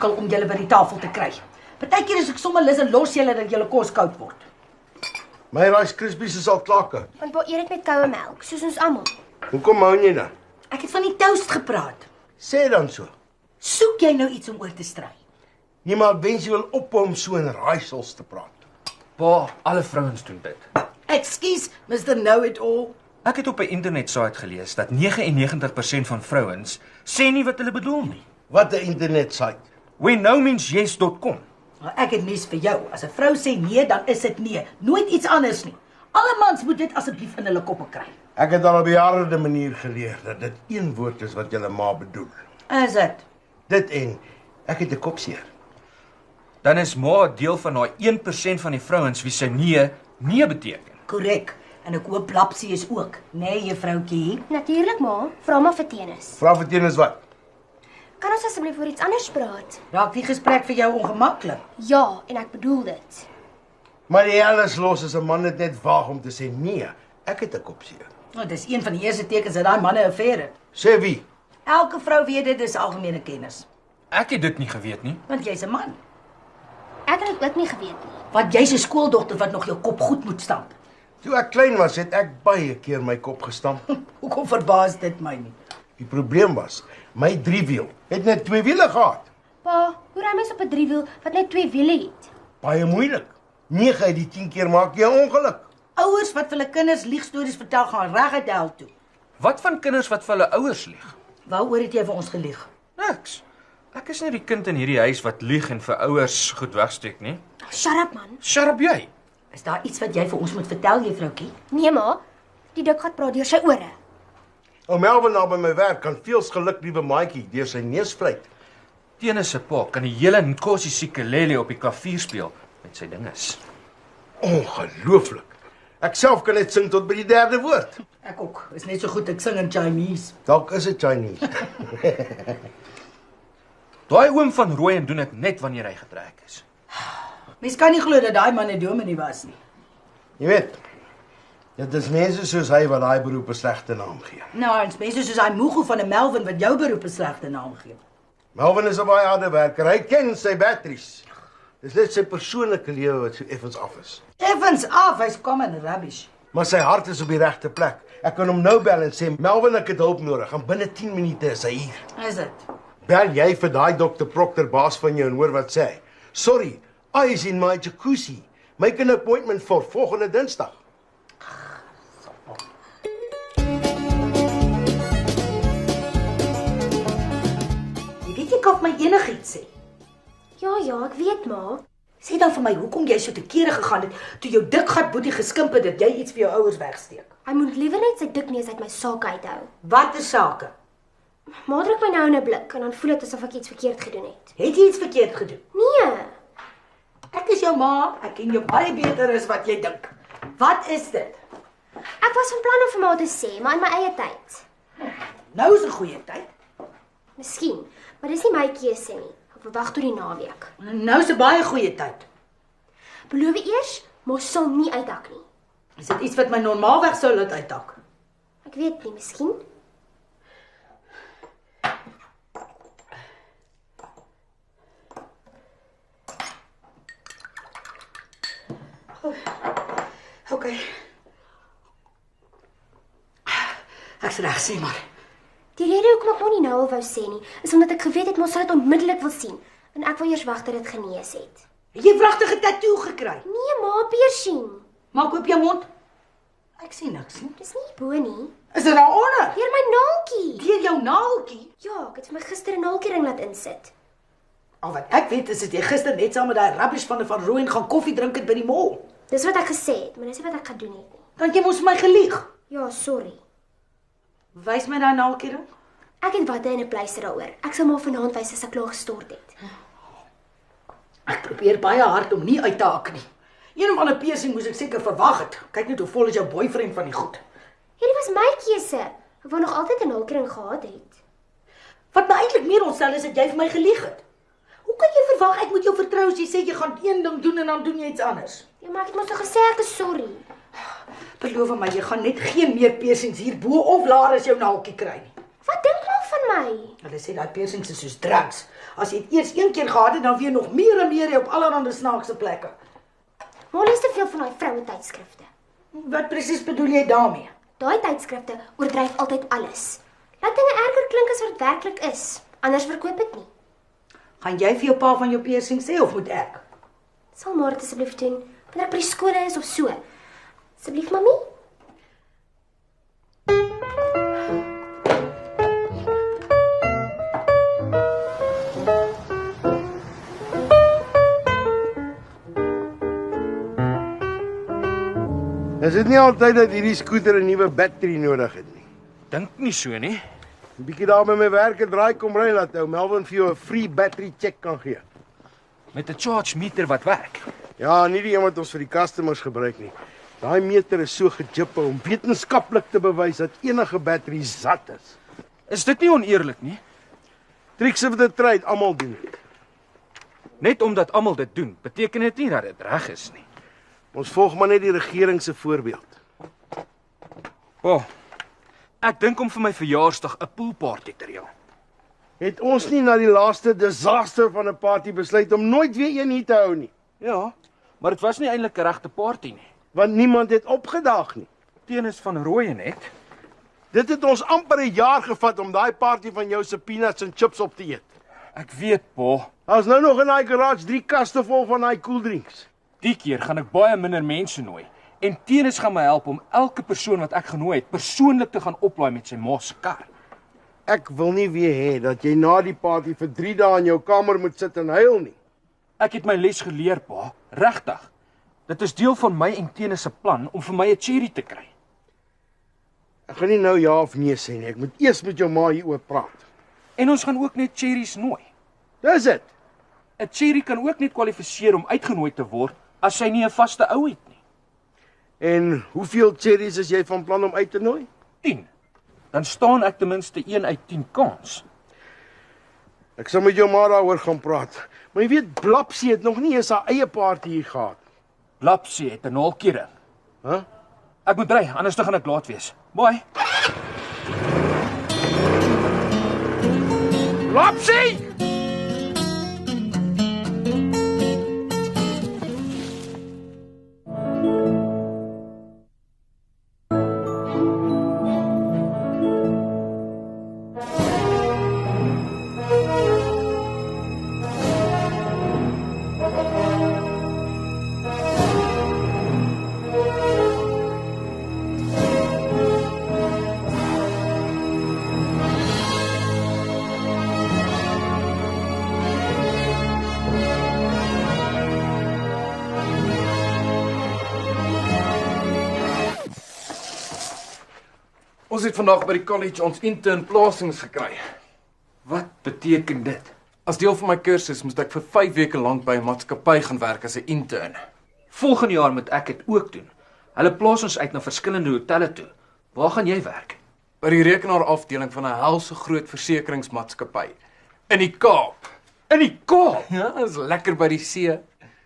sukkel om julle by die tafel te kry. Partykeer is ek sommer lus en los julle dat julle kos koud word. My Rice Krispies is al klaar koud. Want eet dit met koue melk, soos ons almal. Hoekom hou jy dan? Ek het van die toast gepraat. Sê dan so. Soek jy nou iets om oor te stry? Nee, maar wens jy wil ophou om so in raaisels te praat. Pa, alle vrouens doen dit. Ekskuus, Mr. Know-it-all. Ek het op 'n internetsite gelees dat 99% van vrouens sê nie wat hulle bedoel nie. Wat 'n internetsite. Whennomeansyes.com. Nou, ek het nuus vir jou. As 'n vrou sê nee, dan is dit nee. Nooit iets anders nie. Alle mans moet dit asseblief in hulle koppe kry. Ek het al op 'n bejaarde manier geleer dat dit een woord is wat julle ma bedoel. Is dit? Dit en ek het 'n kop seer. Dan is maar 'n deel van daai 1% van die vrouens wie se nee beteken. Korrek. En ek hoop Lapsie is ook. Nee, juffroutjie. Natuurlik ma, vra maar vir Tennis. Vra vir Tennis wat? Kan ons asseblief oor iets anders praat? Raak die gesprek vir jou ongemaklik? Ja, en ek bedoel dit. Maar die alles los as 'n man dit net waag om te sê nee. Ek het 'n kop seer. Nou, dis een van die eerste tekens dat daai manne 'n affære het. Sê wie? Elke vrou weet dit is algemene kennis. Ek het dit nie geweet nie. Want jy's 'n man. Ek het dit ook nie geweet nie. Want jy's 'n skooldogter wat nog jou kop goed moet stamp. Toe ek klein was, het ek baie keer my kop gestamp. Hoekom verbaas dit my nie? Die probleem was, my driewiel het net 2 wiele gehad. Pa, hoe ry mens op 'n driewiel wat net 2 wiele het? Baie moeilik. 9 uit die 10 keer maak jy 'n ongeluk. Ouers wat vir hulle kinders liegstories vertel gaan reguit hel toe. Wat van kinders wat vir hulle ouers lieg? Waaroor het jy vir ons gelieg? Niks. Ek is nie die kind in hierdie huis wat lieg en vir ouers goed wegsteek nie. Shut up man. Shut up jy. Is daar iets wat jy vir ons moet vertel, juffroutjie? Nee ma, die dik gat praat deur sy ore. Ou Melvin daar by my werk kan veels geluk liewe maatjie deur sy neus vlieg. Tennis se pa kan die hele Nkosi Sikelele op die klavier speel met sy dinges. Ongelooflik. Ek self kan net sing tot by die 3de woord. Ek ook. Is net so goed ek sing in Chinese. Dalk is dit Chinese. Daai oom van Rooyen doen dit net wanneer hy getrek is. Mens kan nie glo dat daai man 'n dominee was nie. Jy weet, dit is mense soos hy wat daai beroep 'n slegte naam gee. Nou, ons mense soos hy moegel van 'n Melvin wat jou beroep 'n slegte naam gee. Melvin is 'n baie harde werker. Hy ken sy batteries. Dis net sy persoonlike lewe wat so effens af is. Effens af, hy's common rubbish. Maar sy hart is op die regte plek. Ek kan hom nou bel en sê, Melvin, ek het hulp nodig. En binne 10 minute is hy hier. Is dit? Bel jy vir daai dokter Proctor baas van jou en hoor wat sê hy. Sorry, I is in my jacuzzi. Make an appointment vir volgende Dinsdag. Jy weet jy kan vir my enigiets sê. Ja, ek weet ma. Sê dan vir my hoekom jy so te kere gegaan het toe jou dik gat boetie geskimp het dat jy iets vir jou ouers wegsteek. Hy moet liewer net sy dik neus uit my sak uithou. Watter sake? Ma druk my nou in 'n blik en dan voel dit asof ek iets verkeerd gedoen het. Het jy iets verkeerd gedoen? Nee. Ek is jou ma, ek ken jou baie beter as wat jy dink. Wat is dit? Ek was van plan om vir ma te sê, maar in my eie tyd. Nou is 'n goeie tyd. Miskien, maar dis nie my keuse nie. Ek wil wag tot die naweek. Nou is 'n baie goeie tyd. Beloof eers, maar sal nie uitdak nie. Is dit iets wat my normaalweg sou laat uitdak? Ek weet nie, miskien. Okay. Ek's reg, sê maar. Die rede hoekom ek nie nou al wou sê nie, is omdat ek geweet het mos sal dit onmiddellik wil sien en ek wil eers wag tot dit genees het. Het jy wragtige tattoo gekry? Nee, ma, piercing. Maak oop jou mond. Ek sien niks nie. Dis nie bo nie. Is dit daaronder? Deur my naaltjie. Deur jou naaltjie? Ja, ek het vir my gister 'n naaltjiering laat insit. Al wat ek weet is dat jy gister net saam met daai rubbish van Rooyen gaan koffie drink het by die mall. Dis wat ek gesê het, maar dis nie wat ek gaan doen het nie. Dan jy mos vir my gelieg. Ja, sorry. Wys my daai naaltjiering. Ek het watte en 'n pleister daaroor. Ek sal maar vanaand wys as ek klaar gestort het. Ek probeer baie hard om nie uit te hak nie. Een of ander piercing moes ek seker verwag het. Kyk net hoe vol is jou boyfriend van die goed. Hierdie was my keuse. Ek wou nog altyd 'n naaltjiering gehad het. Wat my eintlik meer ontstel is dat jy vir my gelieg het. Hoe kan jy verwag ek moet jou vertrou as jy sê jy gaan een ding doen en dan doen jy iets anders? Ja, maar ek het mos nog gesê ek is sorry. Beloof my, jy gaan net geen meer piercings hier bo of laer as jou naaltjie kry nie. Wat dink jy van my? Hulle sê daai piercings is soos drugs. As jy dit eers een keer gehad het, dan weer nog meer en meer op allerlei snaakse plekke. Maar lees te veel van daai vroue tydskrifte. Wat presies bedoel jy daarmee? Daai tydskrifte oordryf altyd alles. Laat dinge erger klink as wat dit werklik is. Anders verkoop dit nie. Gaan jy vir jou pa van jou piercing sê of moet ek? Sal maar dit asseblief doen, wanneer ek by die skole is of so. Asseblief, mami? Is dit nie altyd dat hierdie skooter 'n nuwe battery nodig het nie? Dink nie so nie. 'n Bietjie daar by my werk en draai kom ry laat ou Melvin vir jou 'n free battery check kan gee. Met 'n charge meter wat werk. Ja, nie die een wat ons vir die customers gebruik nie. Daai meter is so gejippe om wetenskaplik te bewys dat enige battery zat is. Is dit nie oneerlik nie? Tricks of the trade, almal doen dit. Net omdat almal dit doen, beteken dit nie dat dit reg is nie. Ons volg maar net die regering se voorbeeld. Pa, ek dink om vir my verjaarsdag 'n poolparty te reël. Het ons nie na die laaste disaster van 'n party besluit om nooit weer een hier te hou nie? Ja, maar dit was nie eintlik 'n regte party nie. Want niemand het opgedaag nie. Tennis van Rooyen net. Dit het ons amper 'n jaar gevat om daai party van jou se peanuts en chips op te eet. Ek weet, pa. Daar's nou nog in daai garage 3 kaste vol van daai koeldrinks. Die keer gaan ek baie minder mense nooi. En Tennis gaan my help om elke persoon wat ek genooi het persoonlik te gaan oplaai met sy ma se kar. Ek wil nie weer hê dat jy na die party vir 3 dae in jou kamer moet sit en huil nie. Ek het my les geleer, pa. Regtig. Dit is deel van my en Tennis se plan om vir my 'n cherry te kry. Ek gaan nie nou ja of nee sê nie. Ek moet eers met jou ma hieroor praat. En ons gaan ook net cherries nooi. Dis dit. 'n Cherry kan ook net kwalifiseer om uitgenooi te word as sy nie 'n vaste ou het nie. En hoeveel cherries is jy van plan om uit te nooi? 10. Dan staan ek ten minste 1 uit 10 kans. Ek sal met jou ma daaroor gaan praat. Maar jy weet, Blapsie het nog nie eens haar eie party hier gehad. Blapsie het 'n naalkering. Huh? Ek moet ry, anders dan gaan ek laat wees. Bye. Blapsie! Ons het vandag by die college ons intern plasings gekry. Wat beteken dit? As deel van my kursus moes ek vir 5 weke lank by 'n maatskappy gaan werk as 'n intern. Volgende jaar moet ek dit ook doen. Hulle plaas ons uit na verskillende hotelle toe. Waar gaan jy werk? By die rekenaarafdeling van 'n helse groot versekeringsmaatskappy in die Kaap. In die Kaap. Ja, is lekker by die see.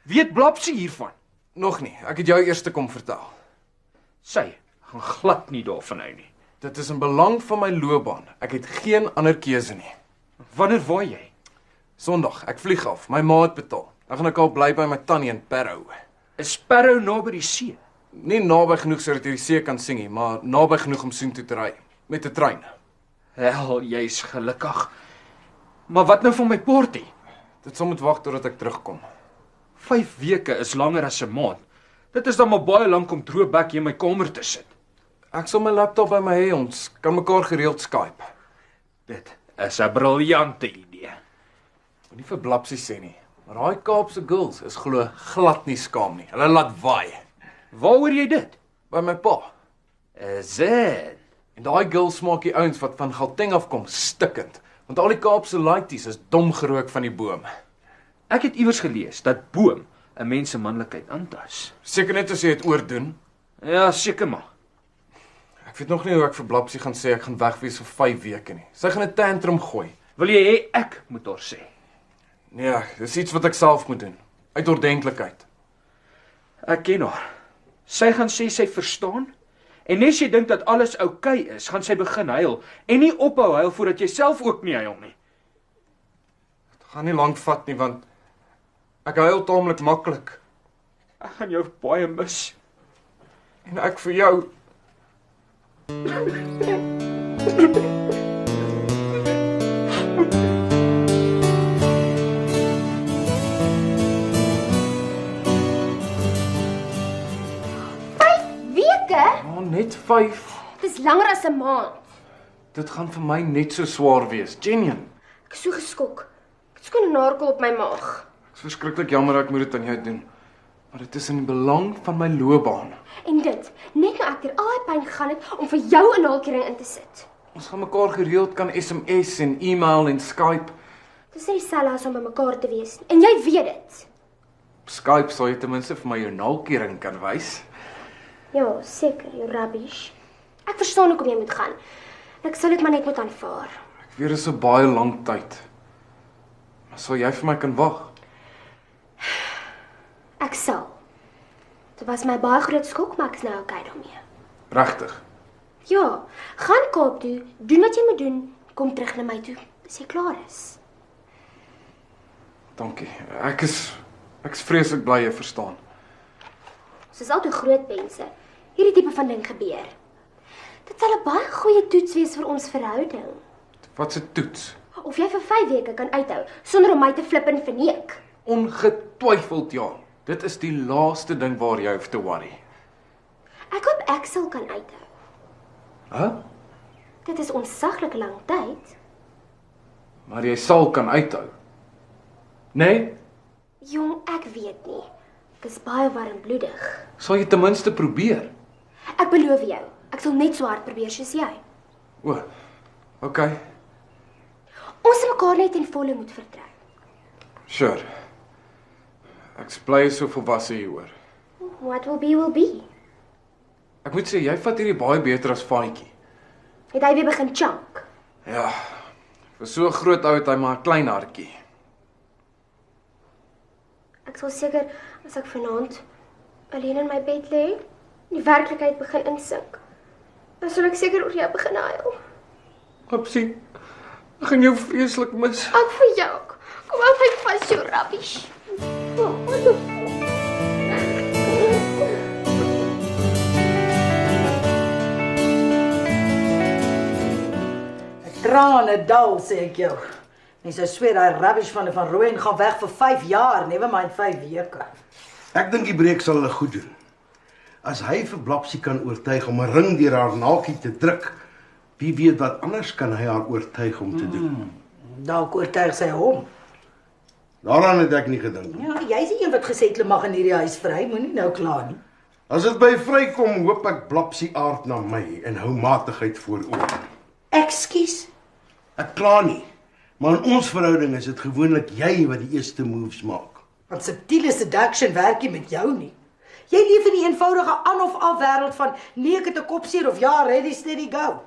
Weet Blapsie hiervan? Nog nie. Ek het jou eers te kom vertel. Sy gaan glad nie daarvan hou nie. Dit is in belang van my loopbaan. Ek het geen ander keuse nie. Wanneer waai jy? Sondag, ek vlieg af. My ma het betaal. Dan gaan ek al bly by my tannie in Parow. Is Sparrow naby die see? Nie naby genoeg sodat jy die see kan sien nie, maar naby genoeg om soontoe te ry met 'n trein. Hel, jy's gelukkig. Maar wat nou van my party? Dit sal moet wag totdat ek terugkom. 5 weke is langer as 'n maand. Dit is dan maar baie lank om droë bek hier in my kamer te sit. Ek sal my laptop by my hê, ons kan mekaar gereeld Skype. Dit is 'n briljante idee. Moenie vir Blapsie sê nie, maar daai Kaapse girls is glo glad nie skaam nie. Hulle laat waai. Waaroor jy dit? By my pa. Is dit? En daai girls maak die ouens wat van Gauteng afkom stikkend, want al die Kaapse laities is dom gerook van die boom. Ek het iewers gelees dat boom 'n mens se manlikheid aantas. Seker net as jy dit oordoen. Ja, seker maar. Ek weet nog nie hoe ek vir Blapsie gaan sê ek gaan weg wees vir 5 weke nie. Sy gaan 'n tantrum gooi. Wil jy hê ek moet haar sê? Nee, dis iets wat ek self moet doen. Uit ordentlikheid. Ek ken haar. Sy gaan sê sy verstaan. En net as jy dink dat alles oukei is, gaan sy begin huil en nie ophou huil voordat jy self ook nie huil nie. Gaan nie lank vat nie, want ek huil taamlik maklik. Ek gaan jou baie mis. En ek vir jou. Weke? Oh, net 5. Dis langer as 'n maand. Dit gaan vir my net so swaar wees, Genien. Ek is so geskok. Ek het so 'n narkel op my maag. Ek is verskriklik jammer ek moet dit aan jou doen. Maar dit is in die belang van my loopbaan. En dit, net nou ek deur al die pyn gegaan het om vir jou 'n naalkering in te sit. Ons gaan mekaar gereeld kan SMS en e-mail en Skype. Dis nie dieselfde as om by mekaar te wees nie. En jy weet dit. Op Skype sal jy ten minste vir my jou naalkering kan wys. Ja, seker, jou rubbish. Ek verstaan hoekom jy moet gaan. Ek sal dit maar net moet aanvaar. Ek weet dit is 'n baie lang tyd. Maar sal jy vir my kan wag? Ek sal. Dit was my baie groot skok, maar ek is nou okay daarmee. Regtig? Ja, gaan Kaap toe, doen wat jy moet doen, kom terug na my toe as jy klaar is. Dankie. Ek is vreeslik bly jy verstaan. Ons is al te groot mense. Hierdie tipe van ding gebeur. Dit sal 'n baie goeie toets wees vir ons verhouding. Wat 'n toets? Of jy vir 5 weke kan uithou sonder om my te flip en verneek. Ongetwyfeld ja. Dit is die laaste ding waar jy hoef te worry. Ek hoop ek sal kan uithou. Hæ? Dit is ontsaglik lang tyd. Maar jy sal kan uithou. Nee? Jong, ek weet nie. Ek is baie warmbloedig. Sal jy ten minste probeer? Ek beloof jou, ek sal net so hard probeer soos jy. O. Okay. Ons sal mekaar net ten volle moet vertrou. Sure. Ek is bly so volwasse hieroor. What will be. Ek moet sê jy vat hierdie baie beter as Faatjie. Het hy weer begin chunk? Ja. Vir so groot ou het hy maar 'n klein hartjie. Ek sal seker as ek vanaand alleen in my bed lê, die werklikheid begin insink. Dan sal ek seker oor jou begin huil. Opsie. Ek gaan jou vreeslik mis. Ek vir jou. Kom hou my vas, jou rubbish. Trane dal, sê ek jou. Mense sweer daai rubbish van Rooyen gaan weg vir 5 jaar, never mind 5 weke. Ek dink die breek sal hulle goed doen. As hy vir Blapsie kan oortuig om 'n ring deur haar naaltjie te druk, wie weet wat anders kan hy haar oortuig om te doen. Dalk oortuig sy hom. Daaraan het ek nie gedink nie. Ja, jy's die een wat gesê het hulle mag in hierdie huis vry, moenie nou kla nie. As dit by vrykom, hoop ek Blapsie aard na my en hou matigheid vooroor. Ekskuus. Ek kla nie, maar in ons verhouding is dit gewoonlik jy wat die eerste moves maak. Want subtiele seduction werk nie met jou nie. Jy leef in die eenvoudige aan of af wêreld van nee, ek het 'n kopseer of ja, ready steady go.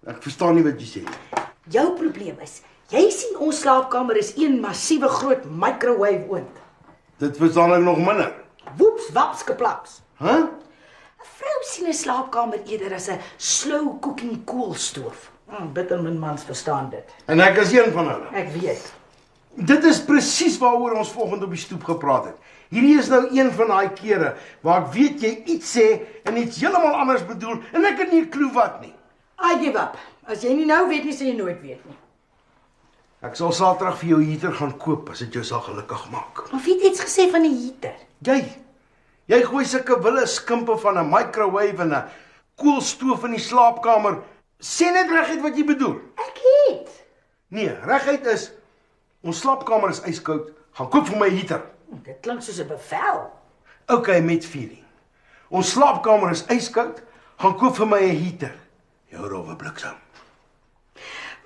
Ek verstaan nie wat jy sê nie. Jou probleem is, jy sien ons slaapkamer is een massiewe groot microwave oond. Dit verstaan ek nog minder. Woeps, waps, geplaks. Hæ? 'n Vrou sien 'n slaapkamer eerder as 'n slow cooking koolstoof. Bitter min mans verstaan dit. En ek is een van hulle. Ek weet. Dit is presies waaroor ons vanoggend op die stoep gepraat het. Hierdie is nou een van daai kere waar ek weet jy iets sê en iets heeltemal anders bedoel en ek het nie 'n klou wat nie. I give up. As jy nie nou weet nie, sal jy nooit weet nie. Ek sal Saterdag vir jou heater gaan koop as dit jou sal gelukkig maak. Maar wie het iets gesê van 'n heater? Jy gooi sulke wille skimpe van 'n microwave en 'n koelstoof in die slaapkamer. Sê net reguit wat jy bedoel. Ek het. Nee, reguit is ons slaapkamer is yskoud. Gaan koop vir my 'n heater. Dit klink soos 'n bevel. Okay, met feeling. Ons slaapkamer is yskoud. Gaan koop vir my 'n heater. Jou rowwe bliksem.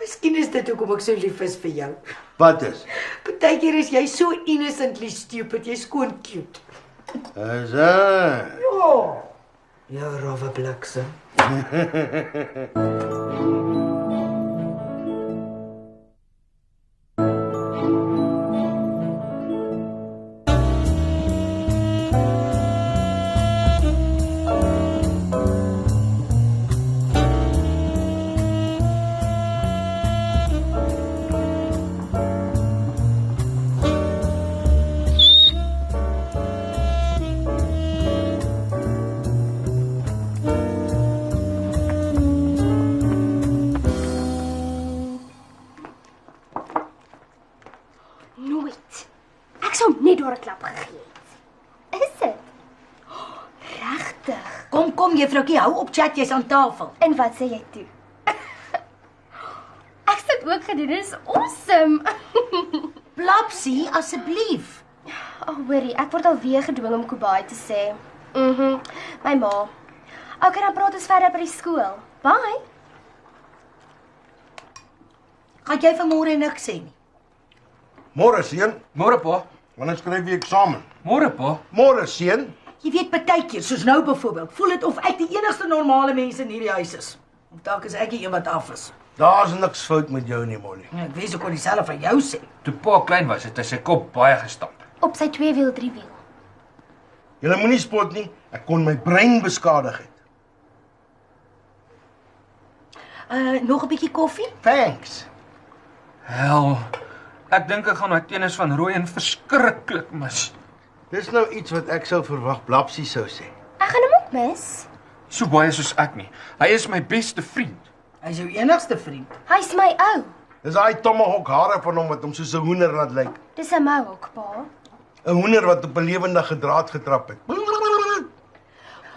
Miskien is dit hoekom ek so lief is vir jou. Wat is? Partykeer is jy so innocently stupid, jy's skoon cute. Is dit? Ja. Jou rowwe bliksem. Ek sou net daar 'n klap gegee het. Is dit? Regtig? Kom juffroukie, hou op chat, jy's aan tafel. En wat sê jy toe? Ek het dit ook gedoen, dit is awesome. Blapsie, asseblief. Hoorie, ek word alweer gedwing om goodbye te sê. My ma. Okay, dan praat ons verder by die skool. Bye. Gaan jy vanmôre niks sê nie? Môre seun, Môre pa. wanneer skryf jy eksamen? Môre pa. Môre seun. Jy weet partykeer, soos nou byvoorbeeld, voel dit of ek die enigste normale mens in hierdie huis is. Of dalk is ek die een wat af is. Daar's niks fout met jou nie, Molly. Ja, ek weet ek kon dieselfde van jou sê. Toe pa klein was, het hy sy kop baie gestamp. Op sy 2-wiel, 3-wiel. Julle moenie spot nie. Ek kon my brein beskadig het. Nog 'n bietjie koffie? Thanks. Hel. Ek dink ek gaan my tennis van Rooyen verskriklik mis. Dis nou iets wat ek sou verwag Blapsie sou sê. Ek gaan hom ook mis. So baie soos ek nie. Hy is my beste vriend. Hy's jou enigste vriend. Hy's my ou. Dis daai tomahawk hare van hom wat hom soos 'n hoender laat lyk. Dis 'n mohawk, pa. 'n Hoender wat op 'n lewendige draad getrap het.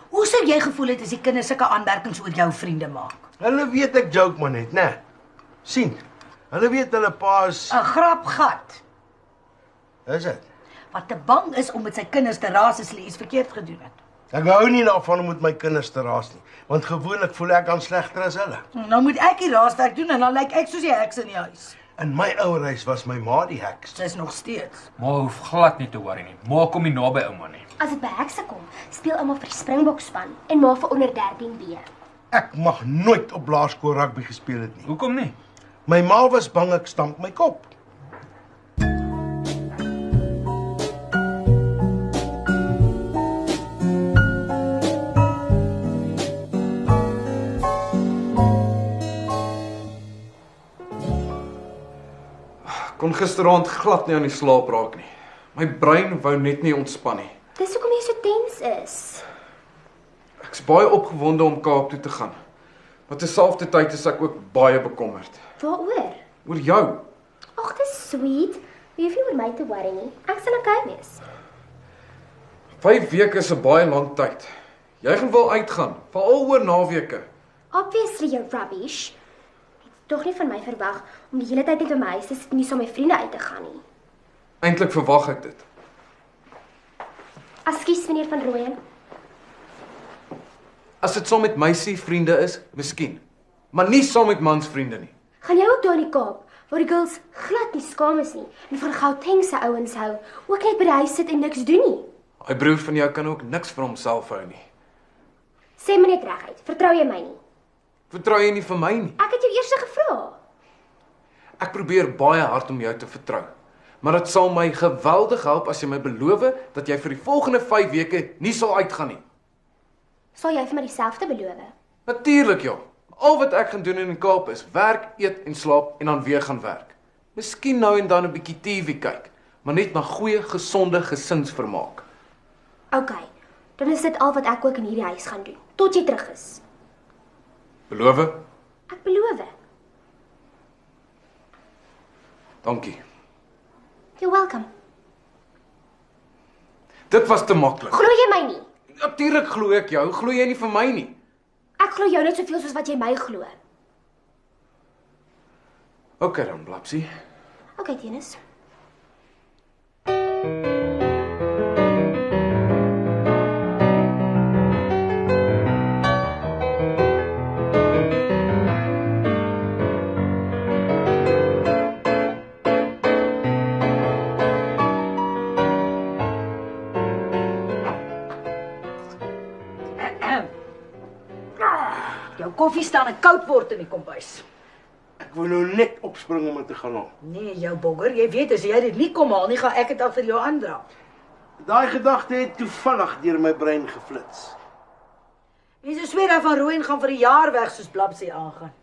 Hoe sou jy gevoel het as die kinders sulke aanmerkings oor jou vriende maak? Hulle weet ek joke maar net, né? Sien. Hulle weet hulle pa is 'n grapgat is dit. wat te bang is om met sy kinders te raas as hulle iets verkeerd gedoen het. Ek hou nie daarvan om met my kinders te raas nie, want gewoonlik voel ek aan slegter as hulle. Nou moet ek die raaswerk doen en dan lyk ek soos die heks in die huis. In my ouer huis was my ma die heks. Sy's nog steeds. Ma hoef glad nie te worry nie. Ma kom nie naby ouma nie. As dit by hekse kom, speel ouma vir die Springbokspan en ma vir onder 13B. Ek mag nooit op laerskool rugby gespeel het nie. Hoekom nie? My ma was bang ek stamp my kop. Kon gisteraand glad nie aan die slaap raak nie. My brein wou net nie ontspan nie. Dis hoekom jy so tens is. Ek's baie opgewonde om Kaap toe te gaan. Maar terselfdertyd is ek ook baie bekommerd. Waaroor? Oor jou. Ag, dis sweet. Jy hoef nie oor my te worry nie. Ek sal okay wees. 5 weke is 'n baie lang tyd. Jy gaan wel uitgaan, veral oor naweke. Obviously you're rubbish. Jy het tog nie van my verwag om die hele tyd net by my huis te sit en nie saam met my vriende uit te gaan nie. Eintlik verwag ek dit. Ekskuus meneer van Rooyen. As dit saam met meisie vriende is, miskien. Maar nie saam met mans vriende nie. Gaan jy ook daar in die Kaap, waar die girls glad nie skaam is nie en van Gautengse ouens hou, ook net by die huis sit en niks doen nie? Hy broer van jou kan ook niks vir homself hou nie. Sê my net reguit, vertrou jy my nie? Vertrou jy nie vir my nie? Ek het jou eers gevra. Ek probeer baie hard om jou te vertrou. Maar dit sal my geweldig help as jy my beloof dat jy vir die volgende 5 weke nie sal uitgaan nie. Sal jy vir my dieselfde beloof? Natuurlik, ja. Al wat ek gaan doen in die Kaap is werk, eet en slaap en dan weer gaan werk. Miskien nou en dan 'n bietjie TV kyk, maar net na goeie, gesonde gesinsvermaak. Okay, dan is dit al wat ek ook in hierdie huis gaan doen, tot jy terug is. Beloof? Ek beloof. Dankie. You're welcome. Dit was te maklik. Glo jy my nie? Natuurlik glo ek jou, glo jy nie vir my nie? Ek glo jou net soveel soos wat jy my glo. Okay dan, Blapsie. Okay, Dennis. Jou koffie staan en koud word in die kombuis. Ek wou nou net opspring om dit te gaan haal. Nee, jou bogger, jy weet as jy dit nie kom haal nie, gaan ek dit al vir jou aandra. Daai gedagte het toevallig deur my brein geflits. Mense sweer dat van Rooyen gaan vir 'n jaar weg soos Blapsie aangaan.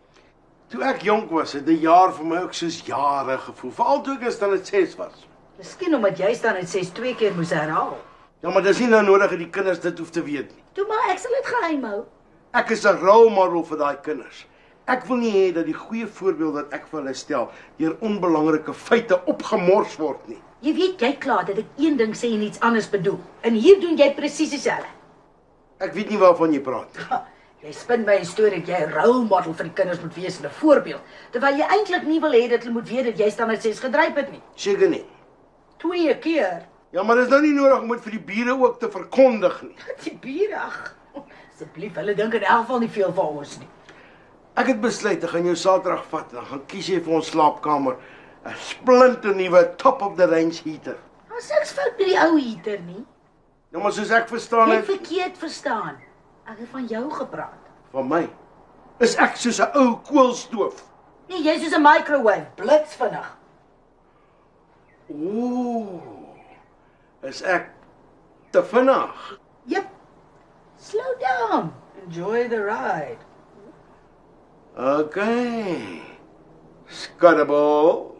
Toe ek jonk was, het 'n jaar vir my ook soos jare gevoel, veral toe ek standaard 6 was. Miskien omdat jy staan en 6 2 keer moes herhaal. Ja, maar dis nie nou nodig dat die kinders dit hoef te weet nie. Toe maar ek sal dit geheim hou. Ek is 'n rolmodel vir daai kinders. Ek wil nie hê dat die goeie voorbeeld wat ek vir hulle stel deur onbelangrike feite opgemors word nie. Jy weet jy klaar dat ek een ding sê en iets anders bedoel. En hier doen jy presies dieselfde. Ek weet nie waarvan jy praat. Jy spin my 'n storie dat jy 'n role model vir die kinders moet wees en 'n voorbeeld, terwyl jy eintlik nie wil hê dat hulle moet weet dat jy standaard 6 gedryf het nie. Seker nie. 2 keer. Ja, maar dis nou nie nodig om dit vir die bure ook te verkondig nie. Die bure, ag. Asseblief, hulle dink in elk geval nie veel van ons nie. Ek het besluit ek gaan jou Saterdag vat en dan gaan kies jy vir ons slaapkamer 'n splinternuwe top of the range heater. Ons niks fout met die ou heater nie. Nou maar soos ek verstaan Jy het het verkeerd verstaan. Ek het van jou gepraat. van my, is ek soos 'n ou koolstoof. Nee, jy's soos 'n microwave, blitsvinnig. Ooh. Is ek te vinnig? Yep. Slow down. Enjoy the ride. Okay. Scuttable.